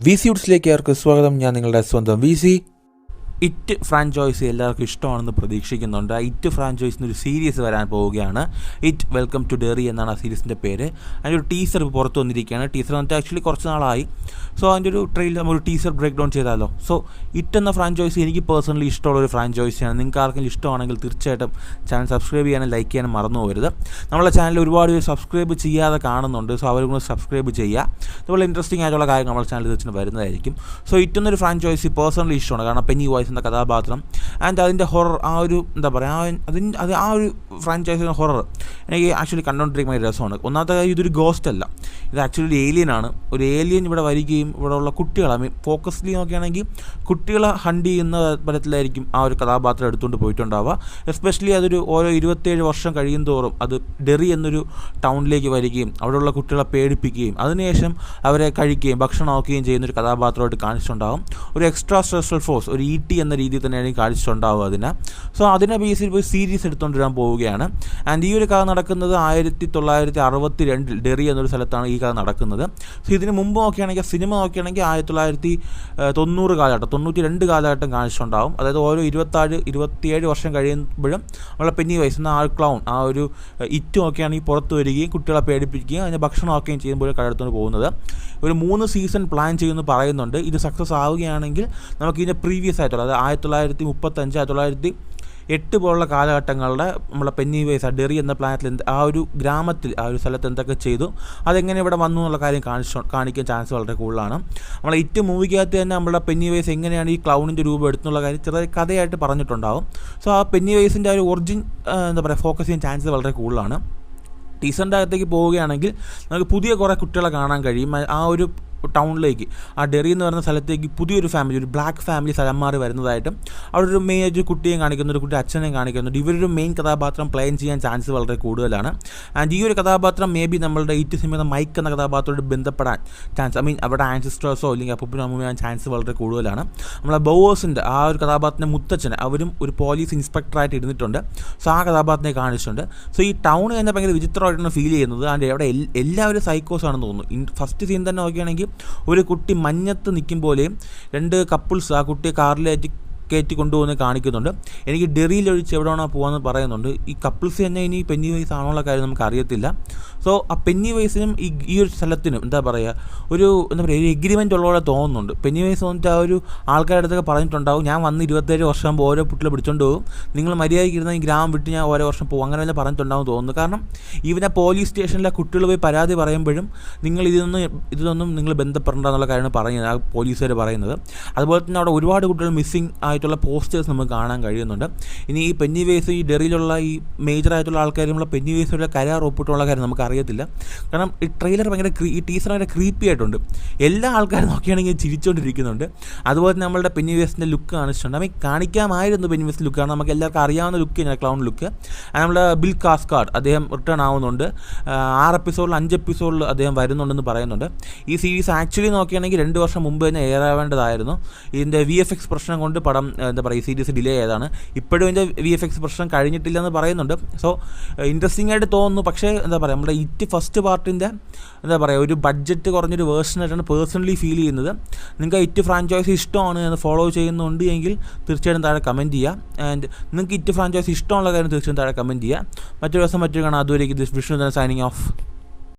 V C വുഡ്സിലേക്ക് ഏവർക്കും സ്വാഗതം. ഞാൻ നിങ്ങളുടെ സ്വന്തം വി സി. ഇറ്റ് ഫ്രാഞ്ചൈസി എല്ലാവർക്കും ഇഷ്ടമാണെന്ന് പ്രതീക്ഷിക്കുന്നുണ്ട്. ഇറ്റ് ഫ്രാഞ്ചൈസിന് ഒരു സീരീസ് വരാൻ പോവുകയാണ്. ഇറ്റ് വെൽക്കം ടു ഡെറി എന്നാണ് ആ സീരീസിൻ്റെ പേര്. അതിൻ്റെ ഒരു ടീസർ പുറത്ത് വന്നിരിക്കുകയാണ്. ടീസർ വന്നിട്ട് ആക്ച്വലി കുറച്ച് നാളായി. സോ അതിൻ്റെ ഒരു ട്രെയിലർ നമ്മൾ ടീസർ ബ്രേക്ക് ഡൗൺ ചെയ്താലോ. സോ ഇറ്റ് എന്ന ഫ്രാഞ്ചൈസി എനിക്ക് പേഴ്സണലി ഇഷ്ടമുള്ള ഒരു ഫ്രാഞ്ചൈസിയാണ്. നിങ്ങൾക്ക് ആർക്കെങ്കിലും ഇഷ്ടമാണെങ്കിൽ തീർച്ചയായിട്ടും ചാനൽ സബ്സ്ക്രൈബ് ചെയ്യാനും ലൈക്ക് ചെയ്യാനും മറന്നു പോകരുത്. നമ്മളെ ചാനൽ ഒരുപാട് പേര് സബ്സ്ക്രൈബ് ചെയ്യാതെ കാണുന്നുണ്ട്. സോ അവരും കൂടെ സബ്സ്ക്രൈബ് ചെയ്യുക. അതുപോലെ ഇൻട്രസ്റ്റിംഗ് ആയിട്ടുള്ള കാര്യങ്ങൾ നമ്മുടെ ചാനൽ തീർച്ചയായിട്ടും വരുന്നതായിരിക്കും. സോ ഇറ്റ് എന്നൊരു ഫ്രാഞ്ചൈസി പേഴ്സണലി ഇഷ്ടമാണ്. കാരണം പെന്നി വോയ്സ് എന്ന കഥാപാത്രം ആൻഡ് അതിൻ്റെ ഹൊറർ, ആ ഒരു എന്താ പറയുക, ആ ഒരു ഫ്രാഞ്ചൈസിൻ്റെ ഹൊറർ എനിക്ക് ആക്ച്വലി കണ്ടുകൊണ്ടിരിക്കുന്ന രസമാണ്. ഒന്നാമത്തെ കാര്യം, ഇതൊരു ഗോസ്റ്റ് അല്ല, ഇത് ആക്ച്വലി ഒരു ഏലിയനാണ്. ഒരു ഏലിയൻ ഇവിടെ വരികയും ഇവിടെയുള്ള കുട്ടികളെ ഫോക്കസ്ലി നോക്കുകയാണെങ്കിൽ കുട്ടികളെ ഹണ്ട് ചെയ്യുന്ന തരത്തിലായിരിക്കും ആ ഒരു കഥാപാത്രം എടുത്തുകൊണ്ട് പോയിട്ടുണ്ടാവുക. എസ്പെഷ്യലി അതൊരു ഓരോ 27 വർഷം കഴിയും തോറും അത് ഡെറി എന്നൊരു ടൗണിലേക്ക് വരികയും അവിടെയുള്ള കുട്ടികളെ പേടിപ്പിക്കുകയും അതിനുശേഷം അവരെ കഴിക്കുകയും ഭക്ഷണമാക്കുകയും ചെയ്യുന്നൊരു കഥാപാത്രമായിട്ട് കാണിച്ചിട്ടുണ്ടാകും. ഒരു എക്സ്ട്രാ സ്ട്രെസ്ഫുൾ ഫോഴ്സ്, ഒരു ET എന്ന രീതിയിൽ തന്നെയാണ് കാണിച്ചിട്ടുണ്ടാവുക അതിനെ. സോ അതിനെ ബേസിൽ പോയി സീരീസ് എടുത്തുകൊണ്ടിരാൻ പോവുകയാണ്. ആൻഡ് ഈ ഒരു കഥ നടക്കുന്നത് 1962 ഡെറി എന്നൊരു സ്ഥലത്താണ് ഈ കഥ നടക്കുന്നത്. സോ ഇതിന് മുമ്പ് നോക്കുകയാണെങ്കിൽ, സിനിമ നോക്കുകയാണെങ്കിൽ 1990 കാലഘട്ടം, 92 കാലഘട്ടം കാണിച്ചിട്ടുണ്ടാവും. അതായത് ഓരോ 27 വർഷം കഴിയുമ്പോഴും നമ്മളെ പെന്നി വോയ്സ് എന്ന ആ ക്ലൗൺ, ആ ഒരു ഇറ്റ് നോക്കുകയാണെങ്കിൽ പുറത്ത് വരികയും കുട്ടികളെ പേടിപ്പിക്കുകയും അതിനെ ഭക്ഷണമാക്കുകയും ചെയ്യുമ്പോൾ കടത്തുകൊണ്ട് പോകുന്നത്. ഒരു 3 സീസൺ പ്ലാൻ ചെയ്യുമെന്ന് പറയുന്നുണ്ട്. ഇത് സക്സസ് ആവുകയാണെങ്കിൽ നമുക്ക് ഇതിൻ്റെ പ്രീവിയസ് ആയിട്ടുള്ള, അതായത് 1935, 1908 പോലുള്ള കാലഘട്ടങ്ങളുടെ നമ്മളെ പെന്നി വോയ്സ് ഡെറി എന്ന പ്ലാനറ്റിൽ ആ ഒരു ഗ്രാമത്തിൽ, ആ ഒരു സ്ഥലത്ത് എന്തൊക്കെ ചെയ്തു, അതെങ്ങനെ ഇവിടെ വന്നു എന്നുള്ള കാര്യം കാണിക്കാൻ ചാൻസ് വളരെ കൂടുതലാണ്. നമ്മളെ ഇറ്റ് മൂവിക്കകത്ത് തന്നെ നമ്മുടെ പെന്നി വോയ്സ് എങ്ങനെയാണ് ഈ ക്ലൗണിൻ്റെ രൂപം എടുത്തുള്ള കാര്യം ചെറിയ കഥയായിട്ട് പറഞ്ഞിട്ടുണ്ടാവും. സോ ആ പെന്നി വോയ്സിൻ്റെ ആ ഒരു ഒറിജിൻ എന്താ പറയുക ഫോക്കസ് ചെയ്യാൻ ചാൻസ് വളരെ കൂടുതലാണ്. ടീസറിൻ്റെ അകത്തേക്ക് പോവുകയാണെങ്കിൽ നമുക്ക് പുതിയ കുറേ കുട്ടികളെ കാണാൻ കഴിയും. ആ ഒരു ടൗണിലേക്ക്, ആ ഡെറി എന്ന് പറയുന്ന സ്ഥലത്തേക്ക് പുതിയൊരു ഫാമിലി, ഒരു ബ്ലാക്ക് ഫാമിലി സ്ഥലം മാറി വരുന്നതായിട്ടും അവിടെ ഒരു മെയിൻ ഒരു കുട്ടിയെ കാണിക്കുന്നു, ഒരു കുട്ടി അച്ഛനെ കാണിക്കുന്നുണ്ട്. ഇവരൊരു മെയിൻ കഥാപാത്രം പ്ലെയിൻ ചെയ്യാൻ ചാൻസ് വളരെ കൂടുതലാണ്. ആൻഡ് ഈ ഒരു കഥാപാത്രം മേ ബി നമ്മളുടെ ഇറ്റ് സിനിമ മൈക്ക് എന്ന കഥാപാത്രത്തോട് ബന്ധപ്പെടാൻ ചാൻസ്, അവിടെ ആൻസിസ്റ്റേഴ്സോ അല്ലെങ്കിൽ അപ്പൂപ്പനോ അമ്മൂമ്മയോ ചാൻസ് വളരെ കൂടുതലാണ്. നമ്മളെ ബോവേഴ്സിൻ്റെ ആ ഒരു കഥാപാത്രത്തിൻ്റെ മുത്തച്ഛന്, അവരും ഒരു പോലീസ് ഇൻസ്പെക്ടറായിട്ട് ഇരുന്നിട്ടുണ്ട്. സോ ആ കഥാപാത്രത്തെ കാണിച്ചിട്ടുണ്ട്. സോ ഈ ടൗൺ തന്നെ ഭയങ്കര വിചിത്രമായിട്ടാണ് ഫീൽ ചെയ്യുന്നത്. ആൻഡ് അവിടെ എല്ലാവരും സൈക്കോസാണെന്ന് തോന്നുന്നു. ഫസ്റ്റ് സീൻ തന്നെ നോക്കുകയാണെങ്കിൽ ഒരു കുട്ടി മഞ്ഞത്ത് നിൽക്കും പോലെയും 2 കപ്പിൾസ് ആ കുട്ടിയെ കാറിലേക്ക് കയറ്റി കൊണ്ടുപോകുന്നത് കാണിക്കുന്നുണ്ട്. എനിക്ക് ഡെറിയിലൊഴിച്ച് എവിടെയാണോ പോകാമെന്ന് പറയുന്നുണ്ട്. ഈ കപ്പിൾസ് തന്നെ ഇനി പെന്നി വോയ്സ് ആണുള്ള കാര്യം നമുക്ക് അറിയത്തില്ല. സോ ആ പെന്നി വോയ്സിനും ഈ ഒരു സ്ഥലത്തിനും എന്താ പറയുക, ഒരു എഗ്രിമെൻ്റ് ഉള്ളപോലെ തോന്നുന്നുണ്ട്. പെന്നി വോയ്സ് വന്നിട്ട് ആ ഒരു ആൾക്കാരുടെ അടുത്തൊക്കെ പറഞ്ഞിട്ടുണ്ടാവും, ഞാൻ വന്ന് 27 വർഷം ആകുമ്പോൾ ഓരോ കുട്ടികളെ പിടിച്ചോണ്ട് പോകും, നിങ്ങൾ മര്യാദയ്ക്ക് ഇരുന്ന ഈ ഗ്രാമം വിട്ട് ഞാൻ ഓരോ വർഷം പോകും, അങ്ങനെ തന്നെ പറഞ്ഞിട്ടുണ്ടാവും തോന്നുന്നു. കാരണം ഇവനെ പോലീസ് സ്റ്റേഷനിലെ കുട്ടികൾ പോയി പരാതി പറയുമ്പോഴും നിങ്ങൾ ഇതൊന്നും നിങ്ങൾ ബന്ധപ്പെടേണ്ട എന്നുള്ള കാര്യമാണ് പറയുന്നത്, ആ പോലീസുകാർ പറയുന്നത്. അതുപോലെ തന്നെ അവിടെ ഒരുപാട് കുട്ടികൾ മിസ്സിങ് ആയിട്ടുള്ള പോസ്റ്റേഴ്സ് നമുക്ക് കാണാൻ കഴിയുന്നുണ്ട്. ഇനി ഈ പെന്നി വോയ്സ്, ഈ ഡെറിയിലുള്ള ഈ മേജറായിട്ടുള്ള ആൾക്കാർ നമ്മളെ പെന്നി വോയ്സിലുള്ള കരാർ ഒപ്പിട്ടുള്ള കാര്യം നമുക്ക് അറിയത്തില്ല. കാരണം ഈ ട്രെയിലർ ഭയങ്കര ഈ ടീസർ ഭയങ്കര ക്രീപ്പി ആയിട്ടുണ്ട്. എല്ലാ ആൾക്കാരും നോക്കുകയാണെങ്കിൽ ചിരിച്ചുകൊണ്ടിരിക്കുന്നുണ്ട്. അതുപോലെ തന്നെ നമ്മളുടെ പെന്നി വോയ്സിൻ്റെ ലുക്ക് കാണിച്ചിട്ടുണ്ട്. കാണിക്കാമായിരുന്നു പെന്നി വോയ്സ് ലുക്കാണ്, നമുക്ക് എല്ലാവർക്കും അറിയാവുന്ന ലുക്ക് തന്നെയാണ് ക്ലൗൺ ലുക്ക്. നമ്മുടെ ബിൽ കാസ്കാർഡ് അദ്ദേഹം റിട്ടേൺ ആവുന്നുണ്ട്. 6 എപ്പിസോഡിൽ 5 എപ്പിസോഡിൽ അദ്ദേഹം വരുന്നുണ്ടെന്ന് പറയുന്നുണ്ട്. ഈ സീരീസ് ആക്ച്വലി നോക്കുകയാണെങ്കിൽ 2 വർഷം മുമ്പ് തന്നെ എയർ ആവേണ്ടതായിരുന്നു. ഇതിൻ്റെ VFX പ്രശ്നം കൊണ്ട് പടം എന്താ പറയുക, ഈ സീരീസ് ഡിലേ ആയതാണ്. ഇപ്പോഴും ഇതിൻ്റെ VFX പ്രശ്നം കഴിഞ്ഞിട്ടില്ലെന്ന് പറയുന്നുണ്ട്. സോ ഇൻട്രസ്റ്റിംഗ് ആയിട്ട് തോന്നുന്നു. പക്ഷേ എന്താ പറയുക, നമ്മുടെ ഇറ്റ് ഫസ്റ്റ് പാർട്ടിൻ്റെ എന്താ പറയുക, ഒരു ബഡ്ജറ്റ് കുറഞ്ഞൊരു വേർഷനായിട്ടാണ് പേഴ്സണലി ഫീൽ ചെയ്യുന്നത്. നിങ്ങൾക്ക് ഇറ്റ് ഫ്രാഞ്ചൈസി ഇഷ്ടമാണ് എന്ന് ഫോളോ ചെയ്യുന്നുണ്ട് എങ്കിൽ തീർച്ചയായിട്ടും താഴെ കമൻറ്റ് ചെയ്യുക. ആൻഡ് നിങ്ങൾക്ക് ഇറ്റ് ഫ്രാഞ്ചൈസി ഇഷ്ടമുള്ള കാര്യം തീർച്ചയായും താഴെ കമൻറ്റ് ചെയ്യുക. മറ്റൊരു ദിവസം മറ്റൊരു കാണാം. അതുവരേക്കും ദിസ് വിഷ്ണു സൈനിങ് ഓഫ്.